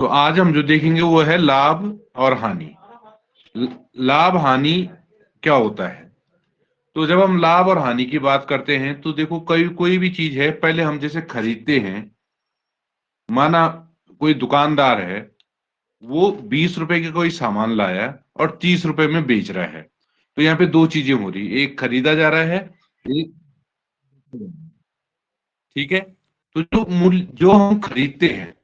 तो आज हम जो देखेंगे वो है लाभ और हानि। लाभ हानि क्या होता है? तो जब हम लाभ और हानि की बात करते हैं तो देखो, कोई भी चीज है, पहले हम जैसे खरीदते हैं। माना कोई दुकानदार है, वो 20 रुपए का कोई सामान लाया और 30 रुपए में बेच रहा है। तो यहाँ पे दो चीजें हो रही, एक खरीदा जा रहा है, एक, ठीक है। तो जो मूल्य जो हम खरीदते हैं,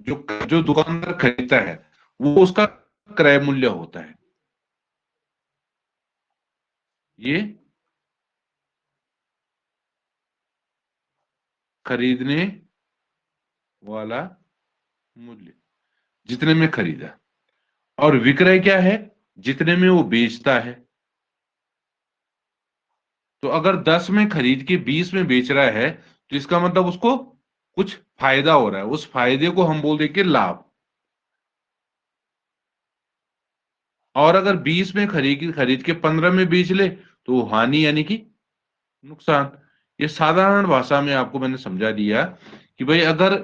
जो जो दुकानदार खरीदता है, वो उसका क्रय मूल्य होता है। ये खरीदने वाला मूल्य, जितने में खरीदा। और विक्रय क्या है? जितने में वो बेचता है। तो अगर 10 में खरीद के 20 में बेच रहा है, तो इसका मतलब उसको कुछ फायदा हो रहा है। उस फायदे को हम बोल देंगे लाभ। और अगर 20 में खरीद खरीद के 15 में बेच ले, तो हानि, यानी कि नुकसान। ये साधारण भाषा में आपको मैंने समझा दिया कि भाई, अगर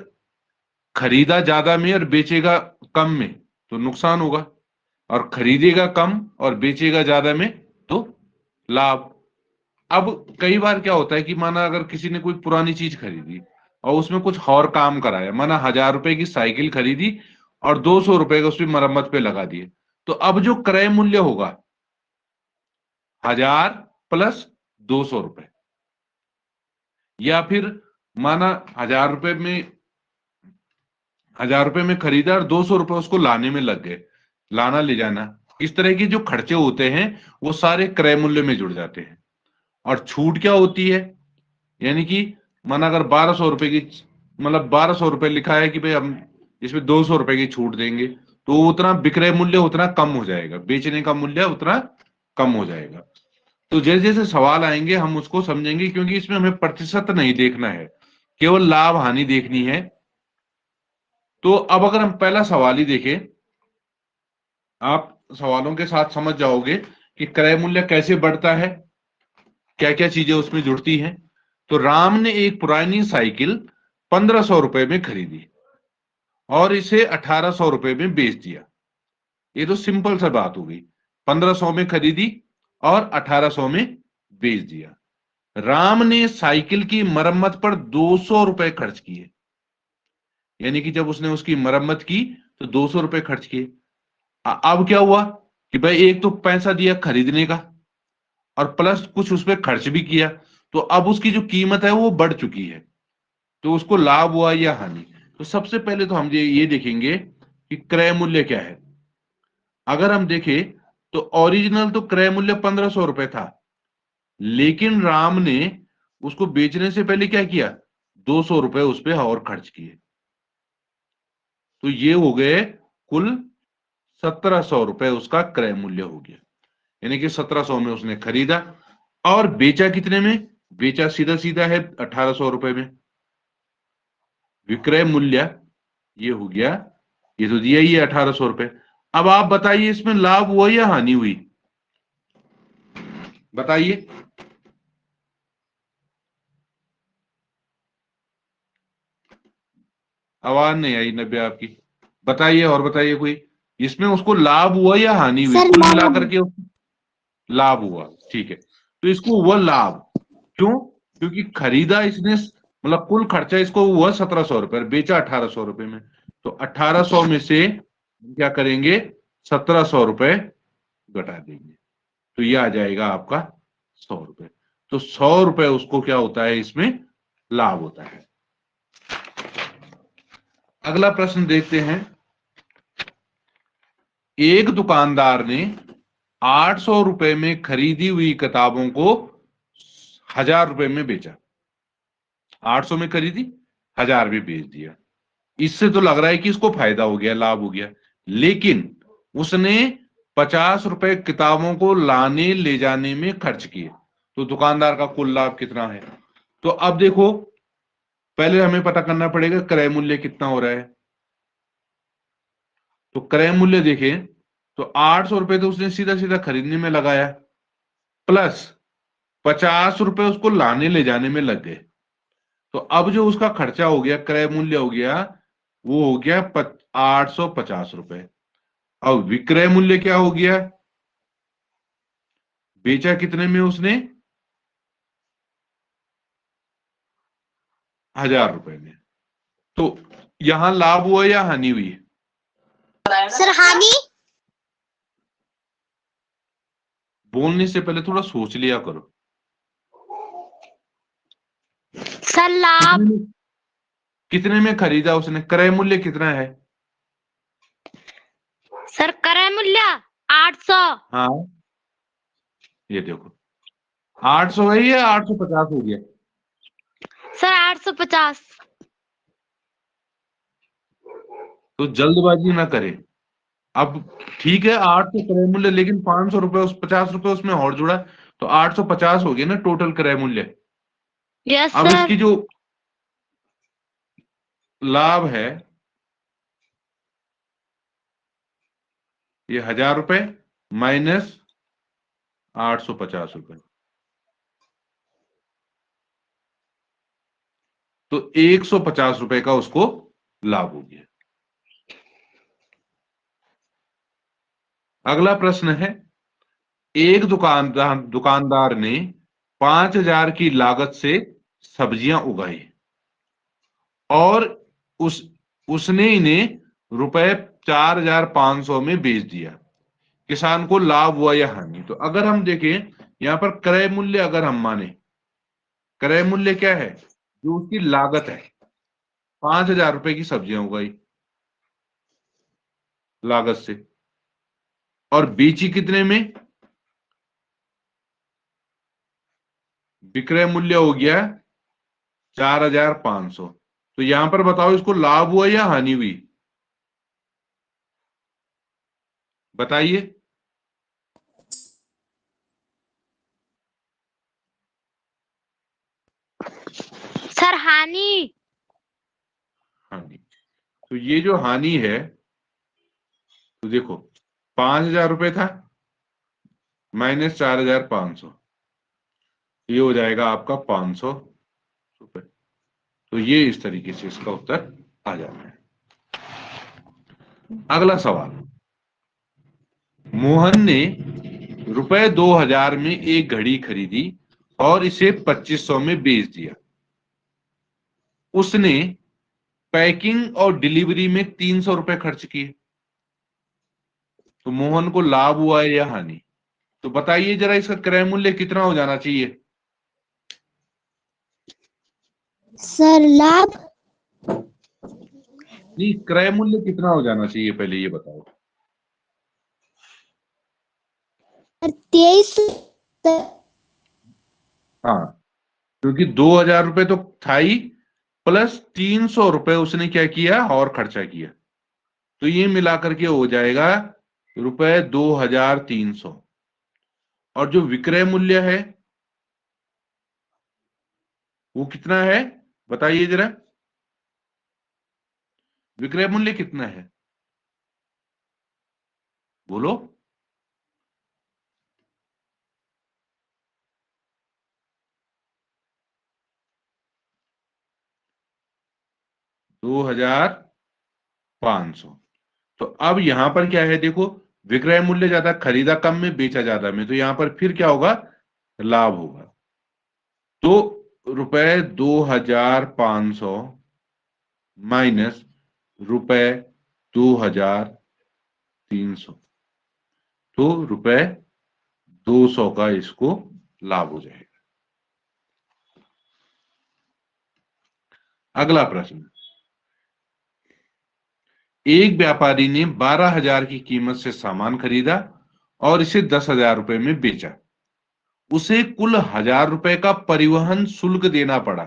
खरीदा ज्यादा में और बेचेगा कम में, तो नुकसान होगा। और खरीदेगा कम और बेचेगा ज्यादा में, तो लाभ। अब कई बार क्या होता है कि माना अगर किसी ने कोई पुरानी चीज खरीदी और उसमें कुछ और काम कराया, माना 1000 रुपए की साइकिल खरीदी और 200 रुपए का उसकी मरम्मत पे लगा दिए, तो अब जो क्रय मूल्य होगा, 1000 प्लस 200 रुपए। या फिर माना 1000 रुपए में खरीदा और 200 रुपए उसको लाने में लग गए, लाना ले जाना। इस तरह के जो खर्चे होते हैं, वो सारे क्रय मूल्य में जुड़ जाते हैं। और छूट क्या होती है? यानी कि माना अगर 1200 रुपए की, मतलब 1200 रुपए लिखा है कि भाई हम इसमें 200 रुपए की छूट देंगे, तो उतना विक्रय मूल्य उतना कम हो जाएगा, बेचने का मूल्य उतना कम हो जाएगा। तो जैसे जैसे सवाल आएंगे हम उसको समझेंगे, क्योंकि इसमें हमें प्रतिशत नहीं देखना है, केवल लाभ हानि देखनी है। तो अब अगर हम पहला सवाल ही देखें, आप सवालों के साथ समझ जाओगे कि क्रय मूल्य कैसे बढ़ता है, क्या क्या चीजें उसमें जुड़ती हैं। तो राम ने एक पुरानी साइकिल 1500 रुपए में खरीदी और इसे 1800 रुपए में बेच दिया। ये तो सिंपल सा बात हो गई। 1500 में खरीदी और 1800 में बेच दिया। राम ने साइकिल की मरम्मत पर 200 रुपए खर्च किए। यानी कि जब उसने उसकी मरम्मत की तो 200 रुपए खर्च किए। अब क्या हुआ कि भाई, एक तो पैसा दिया खरीदने का और प्लस कुछ उस पर खर्च भी किया, तो अब उसकी जो कीमत है वो बढ़ चुकी है। तो उसको लाभ हुआ या हानि? तो सबसे पहले तो हम ये देखेंगे कि क्रय मूल्य क्या है। अगर हम देखें तो ओरिजिनल तो क्रय मूल्य 1500 रुपए था, लेकिन राम ने उसको बेचने से पहले क्या किया, 200 रुपए उस पर और खर्च किए। तो ये हो गए कुल 1700 रुपए उसका क्रय मूल्य हो गया। यानी कि 1700 में उसने खरीदा और बेचा कितने में? बेचा सीधा सीधा है 1800 रुपए में। विक्रय मूल्य ये हो गया, ये तो दिया ही है 1800 रुपए। अब आप बताइए, इसमें लाभ हुआ या हानि हुई? बताइए। आवाज नहीं आई नब्बे आपकी। बताइए और बताइए कोई, इसमें उसको लाभ हुआ या हानि हुई? सर कुल लाभ। मिलाकर के लाभ हुआ, ठीक है। तो इसको हुआ लाभ। क्यों? क्योंकि खरीदा इसने, मतलब कुल खर्चा इसको हुआ 1700 रुपए, बेचा 1800 रुपए में। तो 1800 में से हम क्या करेंगे, 1700 रुपए घटा देंगे, तो ये आ जाएगा आपका 100 रुपए। तो 100 रुपए उसको क्या होता है, इसमें लाभ होता है। अगला प्रश्न देखते हैं। एक दुकानदार ने 800 रुपए में खरीदी हुई किताबों को 1000 रुपए में बेचा। 800 में खरीदी, 1000 में बेच दिया। इससे तो लग रहा है कि इसको फायदा हो गया, लाभ हो गया। लेकिन उसने 50 रुपए किताबों को लाने ले जाने में खर्च किए। तो दुकानदार का कुल लाभ कितना है? तो अब देखो, पहले हमें पता करना पड़ेगा क्रय मूल्य कितना हो रहा है। तो क्रय मूल्य देखें तो 800 रुपए तो उसने सीधा सीधा खरीदने में लगाया, प्लस 50 रुपए उसको लाने ले जाने में लग गए। तो अब जो उसका खर्चा हो गया, क्रय मूल्य हो गया वो हो गया 850 रुपए। अब विक्रय मूल्य क्या हो गया? बेचा कितने में उसने? 1000 रुपए में। तो यहां लाभ हुआ या हानि हुई? सर हानि। बोलने से पहले थोड़ा सोच लिया करो। सर लाभ। कितने में कितने में खरीदा उसने? क्रय मूल्य कितना है? सर क्रय मूल्य 800। हाँ, ये देखो 800 है या 850 हो गया? सर 850। तो जल्दबाजी ना करें। अब ठीक है, 800 क्रय मूल्य, लेकिन 500 रुपए, उस 50 रुपए उसमें और जुड़ा, तो 850 हो गया ना टोटल क्रय मूल्य। यस अब सर। इसकी जो लाभ है, ये 1000 रुपए माइनस 850 रुपए, तो 150 रुपए का उसको लाभ हो गया। अगला प्रश्न है, एक दुकानदार ने 5000 की लागत से सब्जियां उगाई और उसने इन्हें रुपए 4500 में बेच दिया। किसान को लाभ हुआ या हानि? तो अगर हम देखें यहां पर क्रय मूल्य, अगर हम माने, क्रय मूल्य क्या है? जो उसकी लागत है, 5000 रुपए की सब्जियां उगाई लागत से, और बेची कितने में? विक्रय मूल्य हो गया 4500। तो यहां पर बताओ, इसको लाभ हुआ या हानि हुई? बताइए। सर हानि। हानि। तो ये जो हानि है, तो देखो 5000 रुपए था माइनस 4500, ये हो जाएगा आपका 500 रुपए। तो ये इस तरीके से इसका उत्तर आ जाता है। अगला सवाल, मोहन ने रुपए 2000 में एक घड़ी खरीदी और इसे 2500 में बेच दिया। उसने पैकिंग और डिलीवरी में 300 रुपए खर्च किए। तो मोहन को लाभ हुआ है या हानि? तो बताइए जरा, इसका क्रय मूल्य कितना हो जाना चाहिए? सर लाभ। नहीं, क्रय मूल्य कितना हो जाना चाहिए, पहले ये बताओ। 23। हाँ, क्योंकि 2000 रुपए तो था ही, प्लस 300 रुपए उसने क्या किया और खर्चा किया, तो ये मिलाकर के हो जाएगा रुपए 2300। और जो विक्रय मूल्य है वो कितना है, बताइए जरा, विक्रय मूल्य कितना है, बोलो। 2500। तो अब यहां पर क्या है, देखो, विक्रय मूल्य ज्यादा, खरीदा कम में बेचा ज्यादा में, तो यहां पर फिर क्या होगा, लाभ होगा। तो रुपए 2500 माइनस रुपए 2300, तो रुपए 200 का इसको लाभ हो जाएगा। अगला प्रश्न, एक व्यापारी ने 12,000 की कीमत से सामान खरीदा और इसे 10,000 रुपए में बेचा। उसे कुल 1,000 रुपए का परिवहन शुल्क देना पड़ा,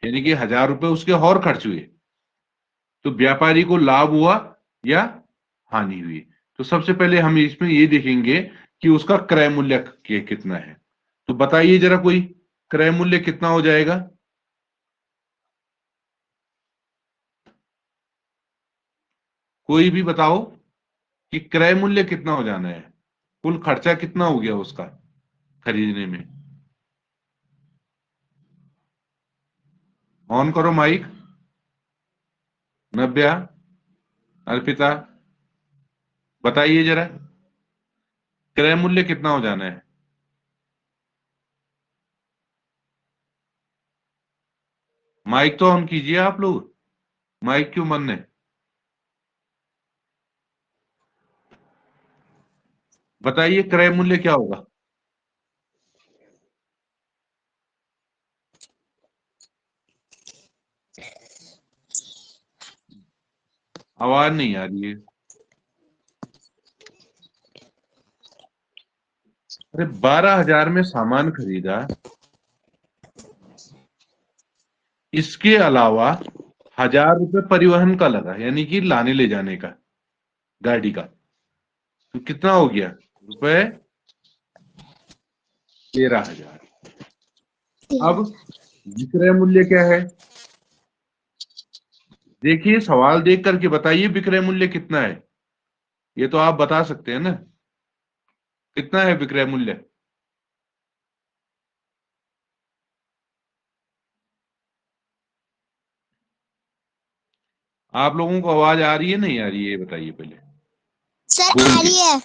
यानी कि 1,000 रुपए उसके और खर्च हुए। तो व्यापारी को लाभ हुआ या हानि हुई? तो सबसे पहले हम इसमें ये देखेंगे कि उसका क्रय मूल्य कितना है। तो बताइए जरा, कोई क्रय मूल्य कितना हो जाएगा? कोई भी बताओ कि क्रय मूल्य कितना हो जाना है, कुल खर्चा कितना हो गया उसका खरीदने में। ऑन करो माइक। नव्या, अर्पिता, बताइए जरा, क्रय मूल्य कितना हो जाना है? माइक तो ऑन कीजिए आप लोग, माइक क्यों बंद है? बताइए क्रय मूल्य क्या होगा? आवाज नहीं आ रही है। अरे 12,000 में सामान खरीदा, इसके अलावा 1,000 रुपये परिवहन का लगा, यानी कि लाने ले जाने का, गाड़ी का। तो कितना हो गया? रुपए 13,000। अब विक्रय मूल्य क्या है? देखिए, सवाल देख करके बताइए विक्रय मूल्य कितना है। ये तो आप बता सकते हैं ना, कितना है विक्रय मूल्य? आप लोगों को आवाज आ रही है नहीं आ रही है, ये बताइए पहले। सर आ बोलिए। रही है।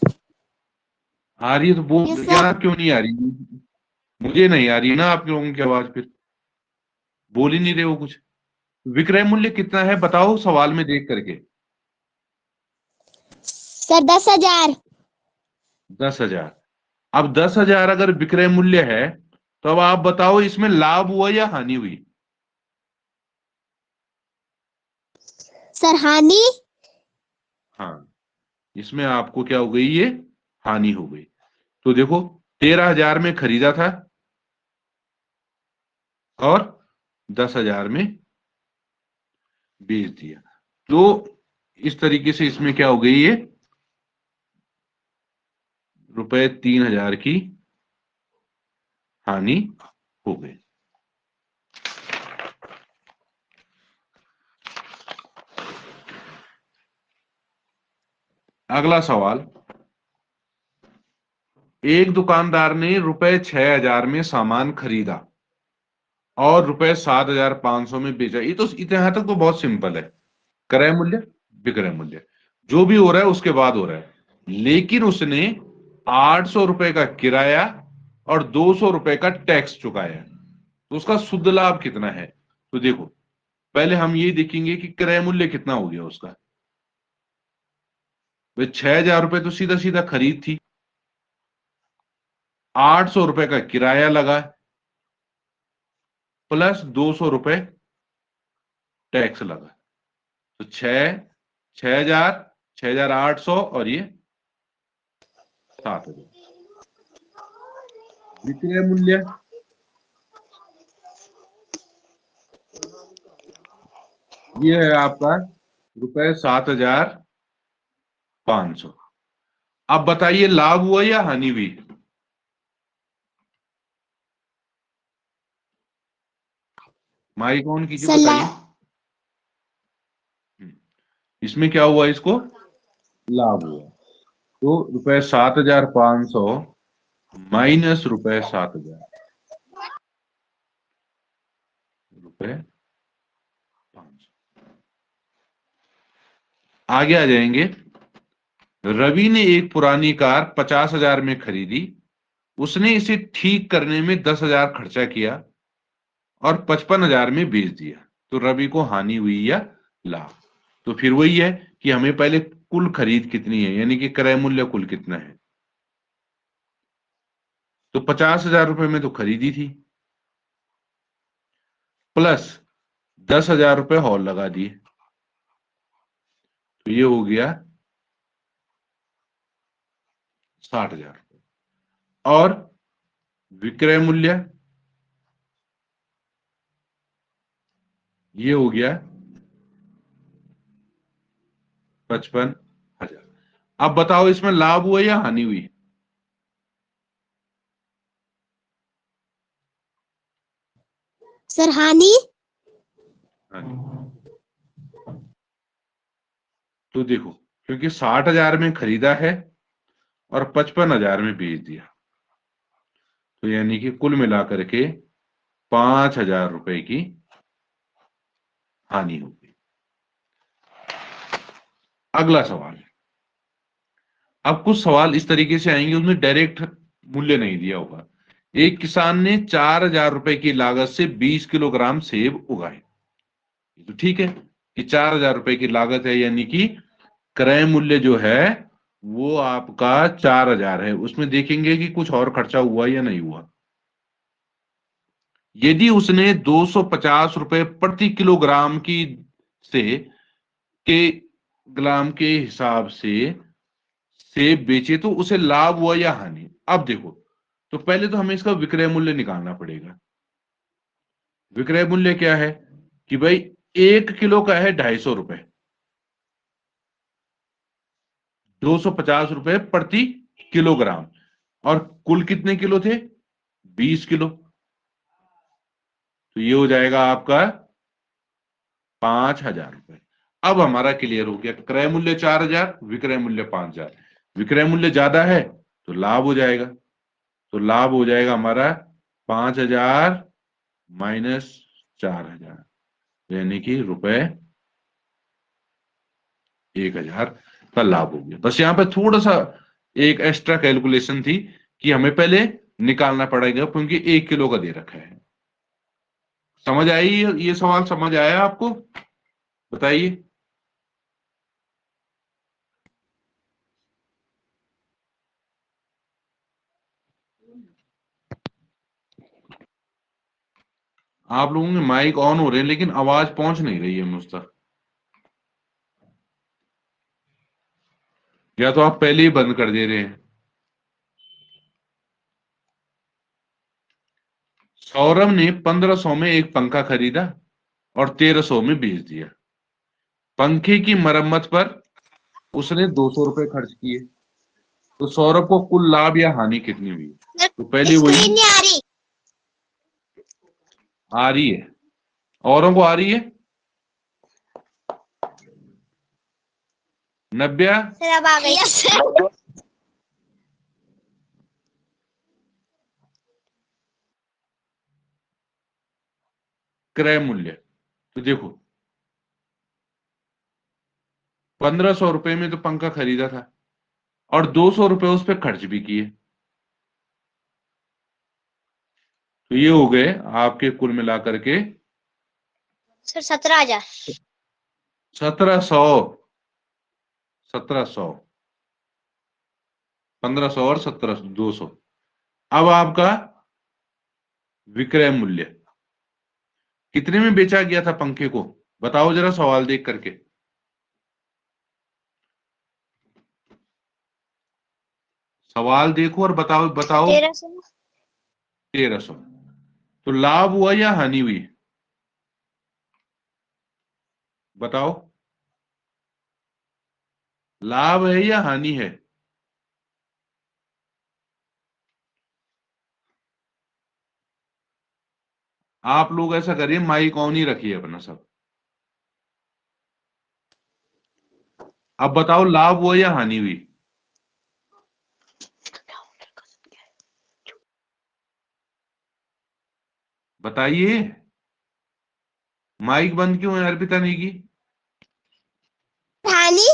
आ रही है तो बोल, यस क्या सर। क्यों नहीं आ रही? मुझे नहीं आ रही ना आप लोगों की आवाज, फिर बोल ही नहीं रहे हो कुछ। विक्रय मूल्य कितना है बताओ सवाल में देख करके। सर 10,000। 10,000। अब 10,000 अगर विक्रय मूल्य है, तो अब आप बताओ इसमें लाभ हुआ या हानि हुई? सर हानि। हाँ, इसमें आपको क्या हो गई? ये हानि हो गई। तो देखो, 13,000 में खरीदा था और 10,000 में बेच दिया। तो इस तरीके से इसमें क्या हो गई? ये रुपए 3,000 की हानि हो गई। अगला सवाल, एक दुकानदार ने रुपए 6,000 में सामान खरीदा और रुपए 7,500 में बेचा। ये तो इतना तक तो बहुत सिंपल है। क्रय मूल्य, विक्रय मूल्य, जो भी हो रहा है उसके बाद हो रहा है। लेकिन उसने 800 रुपए का किराया और 200 रुपए का टैक्स चुकाया, तो उसका शुद्ध लाभ कितना है? तो देखो, पहले हम ये देखेंगे कि क्रय मूल्य कितना हो गया उसका। भाई 6,000 रुपए तो सीधा सीधा खरीद थी, 800 रुपए का किराया लगा, प्लस 200 रुपए टैक्स लगा। तो 6,000, 6,800 और ये 7,000। विक्रय मूल्य ये है आपका रुपए 7,500। अब बताइए लाभ हुआ या हानि हुई? माइक ऑन कीजिए, सर बताइए। इसमें क्या हुआ? इसको लाभ हुआ। तो रुपए 7,500 माइनस रुपए 7,000, रुपए 500। आगे आ जाएंगे। रवि ने एक पुरानी कार 50,000 में खरीदी, उसने इसे ठीक करने में 10,000 खर्चा किया और 55,000 में बेच दिया। तो रवि को हानि हुई या लाभ? तो फिर वही है कि हमें पहले कुल खरीद कितनी है, यानी कि क्रय मूल्य कुल कितना है। तो 50,000 रुपए में तो खरीदी थी, प्लस 10,000 रुपए और लगा दिए, तो ये हो गया 60,000। और विक्रय मूल्य ये हो गया 55,000। अब बताओ इसमें लाभ हुआ या हानि हुई? सर हानि। हानि। तो देखो, क्योंकि 60,000 में खरीदा है और 55,000 में बेच दिया, तो यानी कि कुल मिलाकर के 5,000 रुपए की हानि हो गई। अगला सवाल, अब कुछ सवाल इस तरीके से आएंगे उसमें डायरेक्ट मूल्य नहीं दिया होगा। एक किसान ने 4,000 रुपए की लागत से 20 किलोग्राम सेब उगाए। तो ठीक है कि 4,000 रुपए की लागत है, यानी कि क्रय मूल्य जो है वो आपका 4,000 है। उसमें देखेंगे कि कुछ और खर्चा हुआ या नहीं हुआ। यदि उसने 250 रुपए प्रति किलोग्राम की से के ग्राम के हिसाब से सेब बेचे तो उसे लाभ हुआ या हानि। अब देखो, तो पहले तो हमें इसका विक्रय मूल्य निकालना पड़ेगा। विक्रय मूल्य क्या है कि भाई 1 किलो का है 250 रुपए, 250 रुपए प्रति किलोग्राम, और कुल कितने किलो थे, 20 किलो। तो ये हो जाएगा आपका 5,000 रुपए। अब हमारा क्लियर हो गया, क्रय मूल्य 4,000, विक्रय मूल्य 5,000। विक्रय मूल्य ज्यादा है तो लाभ हो जाएगा। तो लाभ हो जाएगा हमारा 5,000 माइनस 4,000, यानी कि रुपए 1,000 का लाभ हो गया। बस यहाँ पे थोड़ा सा एक एक्स्ट्रा कैलकुलेशन थी कि हमें पहले निकालना पड़ेगा, क्योंकि 1 किलो का दे रखा है। समझ आई? ये सवाल समझ आया आपको? बताइए। आप लोगों के माइक ऑन हो रहे हैं लेकिन आवाज पहुंच नहीं रही है मुझ तक। या तो आप पहले ही बंद कर दे रहे हैं। सौरभ ने 1,500 में एक पंखा खरीदा और 1,300 में बेच दिया। पंखे की मरम्मत पर उसने 200 रुपए खर्च किए। तो सौरभ को कुल लाभ या हानि कितनी हुई? तो पहले वही स्क्रीन नहीं आ रही। आ रही है, औरों को आ रही है। नब्या, सर अब आ गई। Yes sir. क्रय मूल्य, तो देखो 1,500 रुपए में तो पंखा खरीदा था और 200 रुपए उस पर खर्च भी किए। तो ये हो गए आपके कुल मिलाकर के सर 17,000। 1,700। 1,700, 1,500 और 1,700, 200। अब आपका विक्रय मूल्य कितने में बेचा गया था पंखे को, बताओ जरा सवाल देख करके। सवाल देखो और बताओ बताओ। 1,300। 1,300। तो लाभ हुआ या हानि हुई, बताओ। लाभ है या हानि है? आप लोग ऐसा करिए, माइक ऑन ही रखिए अपना सब। अब बताओ लाभ हुआ या हानि हुई, बताइए। माइक बंद क्यों है अर्पिता नेगी? हानि।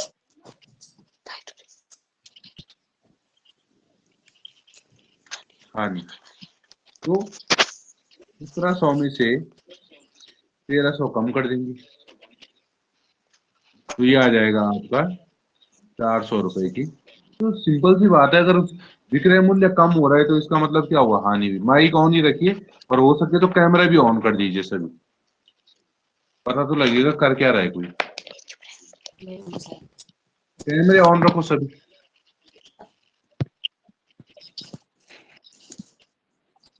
हानि। तो 1,700 में से 1,300 कम कर देंगे, तो ये आ जाएगा आपका 400 रुपए की। तो सिंपल सी बात है, अगर विक्रय मूल्य कम हो रहा है तो इसका मतलब क्या हुआ, हानि हुई। माइक ऑन ही रखिए और हो सके तो कैमरा भी ऑन कर दीजिए सभी, पता तो लगेगा कर क्या रहा है कोई। कैमरे ऑन रखो सभी।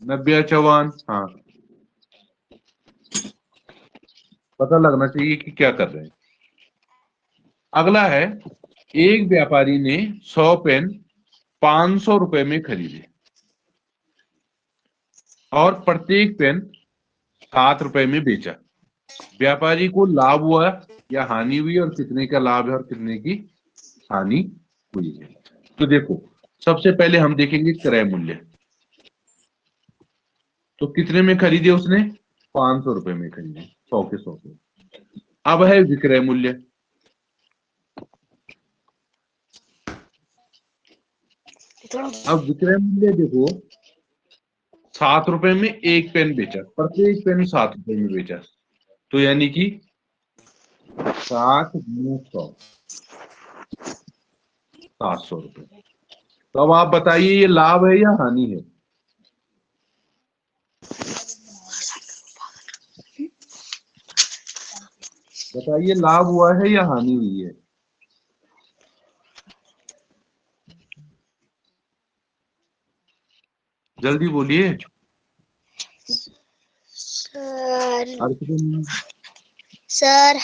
नब्या चौहान, हाँ, पता लगना चाहिए कि क्या कर रहे हैं। अगला है, एक व्यापारी ने 100 पेन 500 रुपए में खरीदे और प्रत्येक पेन 7 रुपए में बेचा। व्यापारी को लाभ हुआ या हानि हुई, और कितने का लाभ है और कितने की हानि हुई है। तो देखो, सबसे पहले हम देखेंगे क्रय मूल्य। तो कितने में खरीदे उसने, 500 रुपए में खरीदे, 100 के 100 पे। अब है विक्रय मूल्य। अब विक्रय मूल्य देखो, 7 रुपए में एक पेन बेचा, प्रत्येक पेन 7 रुपए में बेचा, तो यानी कि 7×900 700 रुपए। तो अब आप बताइए ये लाभ है या हानि है? बताइए लाभ हुआ है या हानि हुई है? जल्दी बोलिए। सर अर्थपूर्ण सर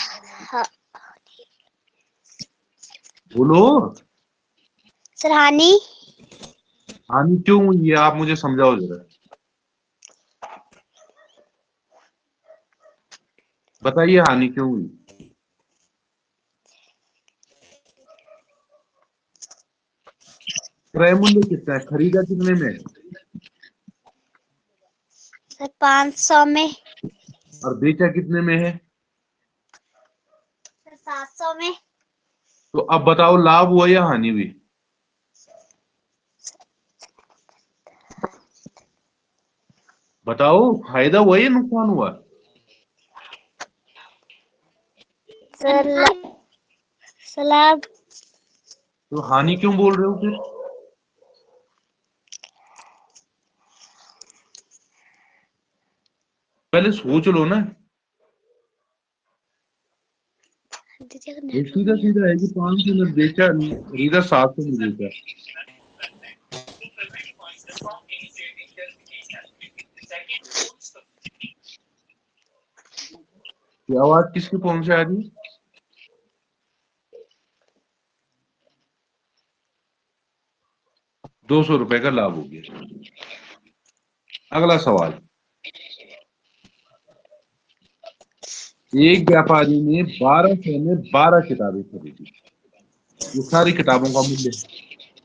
बोलो। सर हानि। हानि क्यों हुई है, आप मुझे समझाओ जरा। बताइए हानि क्यों हुई? क्रय मूल्य कितना है, खरीदा कितने में है? सर 500 में। और बेचा कितने में है? सर 700 में। तो अब बताओ लाभ हुआ या हानि हुई? बताओ फायदा हुआ या नुकसान हुआ? सर लाभ। तो हानि क्यों बोल रहे हो फिर? पहले सोच लो ना। सीधा सीधा है कि 500 में बेचा, खरीदा 700 में बेचा। ये आवाज किसकी फोन से आ रही है? 200 रुपए का लाभ हो गया। अगला सवाल, एक व्यापारी ने 1200 में 12 किताबें खरीदी। ये सारी किताबों का मूल्य है।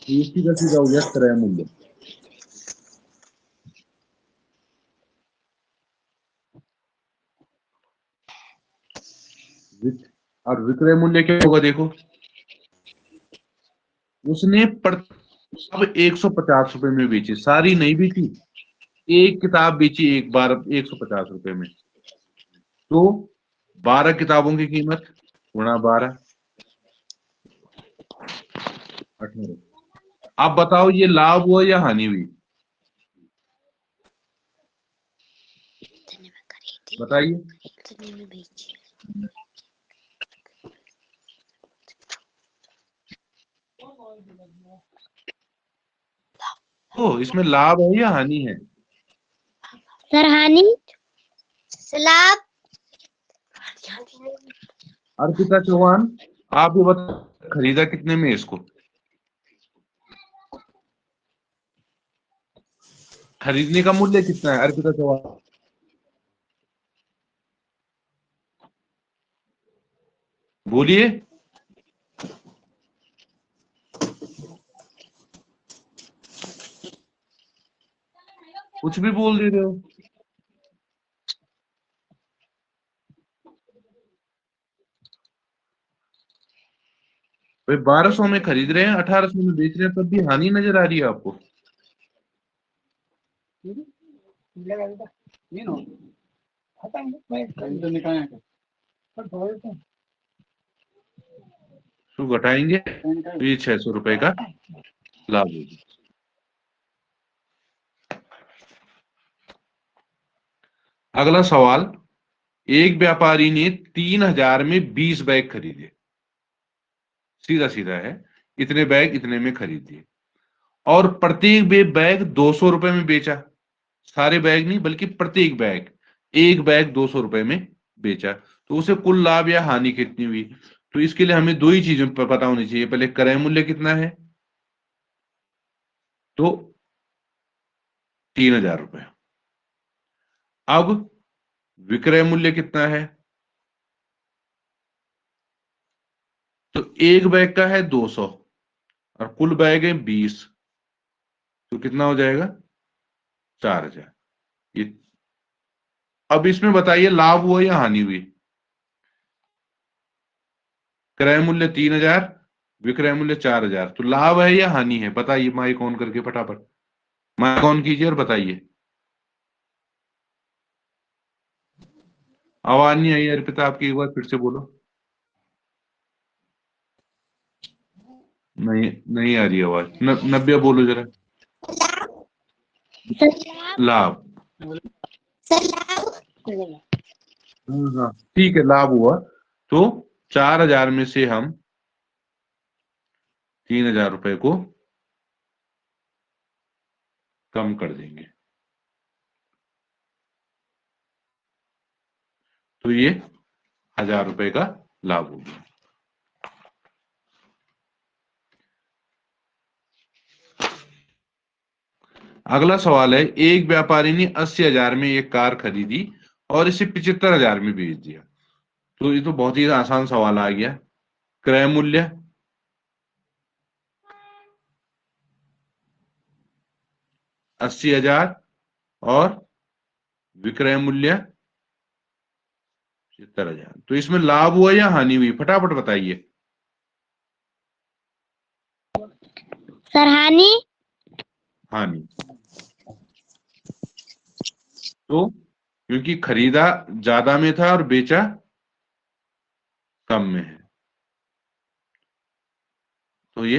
ये सीधा सीधा हो गया क्रय मूल्य। और विक्रय मूल्य क्या होगा देखो, उसने अब 150 रुपए में बेची, सारी नहीं बेची, एक किताब बेची एक बार 150 रुपए में, तो 12 किताबों की कीमत गुणा 12, 18। आप बताओ ये लाभ हुआ या हानि हुई? बताइए। तो इसमें लाभ है या हानि है? सर हानि। लाभ। अर्पिता चौहान, आप ये बताओ खरीदा कितने में इसको? खरीदने का मूल्य कितना है अर्पिता चौहान? बोलिए। कुछ भी बोल दे रहे हो। भाई 1200 में खरीद रहे हैं, 1800 में बेच रहे हैं, तब भी हानि नजर आ रही है आपको? तो घटाएंगे तो ये 600 रुपए का लाभ होगा। अगला सवाल, एक व्यापारी ने 3000 में 20 बैग खरीदे। सीधा सीधा है, इतने बैग इतने में खरीद दिए, और प्रत्येक बैग 200 रुपए में बेचा। सारे बैग नहीं बल्कि प्रत्येक बैग, एक बैग 200 रुपए में बेचा, तो उसे कुल लाभ या हानि कितनी हुई? तो इसके लिए हमें दो ही चीजें पता होनी चाहिए, पहले क्रय मूल्य कितना है, तो 3000 रुपए। अब विक्रय मूल्य कितना है, तो एक बैग का है 200 और कुल बैग है 20, तो कितना हो जाएगा, 4000। ये अब इसमें बताइए लाभ हुआ या हानि हुई? क्रय मूल्य 3000, विक्रय मूल्य 4000, तो लाभ है या हानि है? बताइए माइक ऑन करके फटाफट, माइक ऑन कीजिए और बताइए। आवाज नहीं आई अर्पिता आपकी, एक बार फिर से बोलो। नहीं नहीं आ रही आवाज। नव्या बोलो जरा। लाभ। हाँ ठीक है, लाभ हुआ। तो 4000 में से हम 3000 रुपए को कम कर देंगे, तो ये 1000 रुपए का लाभ होगा। अगला सवाल है, एक व्यापारी ने 80,000 में एक कार खरीदी और इसे 75,000 में बेच दिया। तो ये तो बहुत ही आसान सवाल आ गया। क्रय मूल्य 80,000 और विक्रय मूल्य 75,000, तो इसमें लाभ हुआ या हानि हुई? फटाफट बताइए। सर हानि। हानि। तो क्योंकि खरीदा ज्यादा में था और बेचा कम में है, तो ये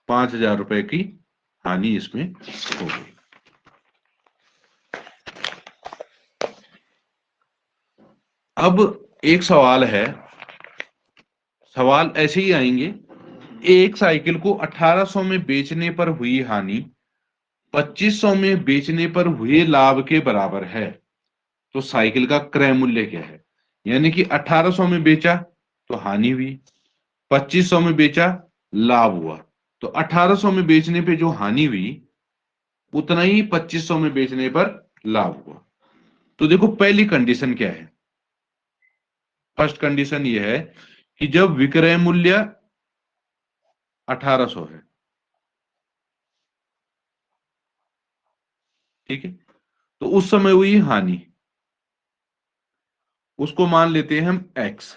5,000 रुपए की हानि इसमें हो गई। अब एक सवाल है, सवाल ऐसे ही आएंगे। एक साइकिल को 1800 में बेचने पर हुई हानि 2500 में बेचने पर हुए लाभ के बराबर है, तो साइकिल का क्रय मूल्य क्या है? यानी कि 1800 में बेचा तो हानि हुई, 2500 में बेचा लाभ हुआ, तो 1800 में बेचने पे जो हानि हुई उतना ही 2500 में बेचने पर लाभ हुआ। तो देखो पहली कंडीशन क्या है। फर्स्ट कंडीशन ये है कि जब विक्रय मूल्य 1800 है, ठीक है, तो उस समय हुई हानि, उसको मान लेते हैं हम x,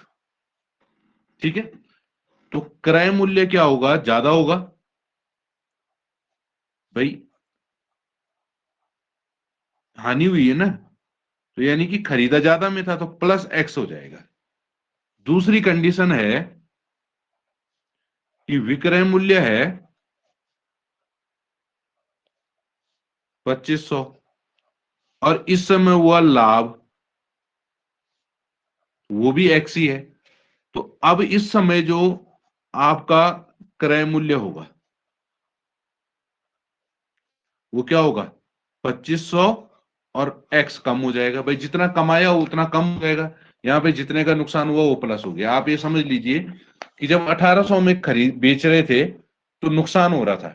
ठीक है। तो क्रय मूल्य क्या होगा? ज्यादा होगा भाई, हानि हुई है ना, तो यानी कि खरीदा ज्यादा में था तो प्लस x हो जाएगा। दूसरी कंडीशन है कि विक्रय मूल्य है 2500 और इस समय हुआ लाभ वो भी x ही है, तो अब इस समय जो आपका क्रय मूल्य होगा वो क्या होगा? 2500 और x कम हो जाएगा। भाई जितना कमाया उतना कम हो जाएगा, यहाँ पे जितने का नुकसान हुआ वो प्लस हो गया। आप ये समझ लीजिए कि जब 1800 में खरीद बेच रहे थे तो नुकसान हो रहा था,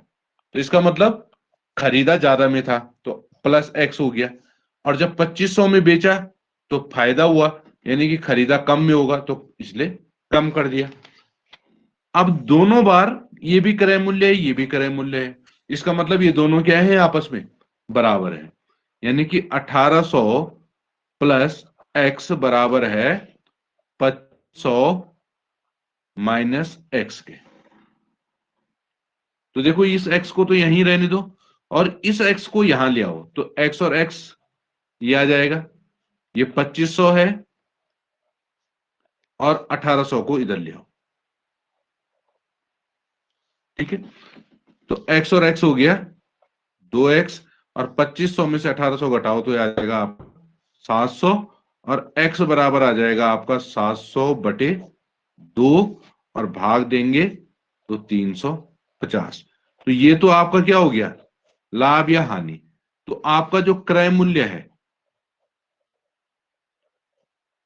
तो इसका मतलब खरीदा ज्यादा में था तो प्लस x हो गया, और जब 2500 में बेचा तो फायदा हुआ, यानी कि खरीदा कम में होगा तो इसलिए कम कर दिया। अब दोनों बार ये भी क्रय मूल्य है ये भी क्रय मूल्य है, इसका मतलब ये दोनों क्या है? आपस में बराबर है, यानी कि 1800 प्लस x बराबर है 2500 माइनस x के। तो देखो इस x को तो यहीं रहने दो और इस x को यहां ले आओ, तो x और x ये आ जाएगा, ये 2500 है और 1800 को इधर ले आओ, ठीक है। तो x और x हो गया 2x, और 2500 में से 1800 घटाओ तो आ जाएगा आप 700, और x बराबर आ जाएगा आपका 700 बटे 2, और भाग देंगे तो 350। तो ये तो आपका क्या हो गया? लाभ या हानि। तो आपका जो क्रय मूल्य है,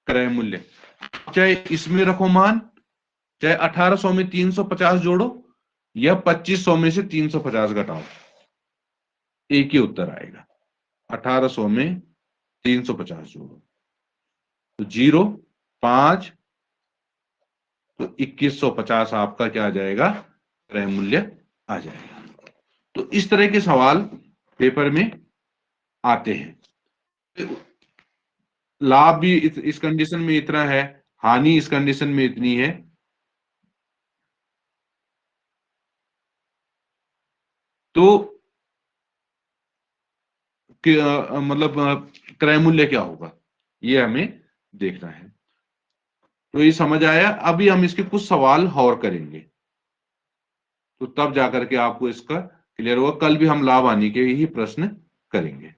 क्रय मूल्य चाहे इसमें रखो मान, चाहे 1800 में 350 जोड़ो या 2500 में से 350 घटाओ, एक ही उत्तर आएगा। 1800 में 350 जोड़ो तो 0, 5, तो 2150 आपका क्या आ जाएगा? क्रय मूल्य आ जाएगा। तो इस तरह के सवाल पेपर में आते हैं। लाभ भी इस कंडीशन में इतना है, हानि इस कंडीशन में इतनी है, तो मतलब क्रय मूल्य क्या होगा, ये हमें देखना है। तो ये समझ आया। अभी हम इसके कुछ सवाल और करेंगे, तो तब जाकर के आपको इसका क्लियर होगा। कल भी हम लाभ हानि के ही प्रश्न करेंगे।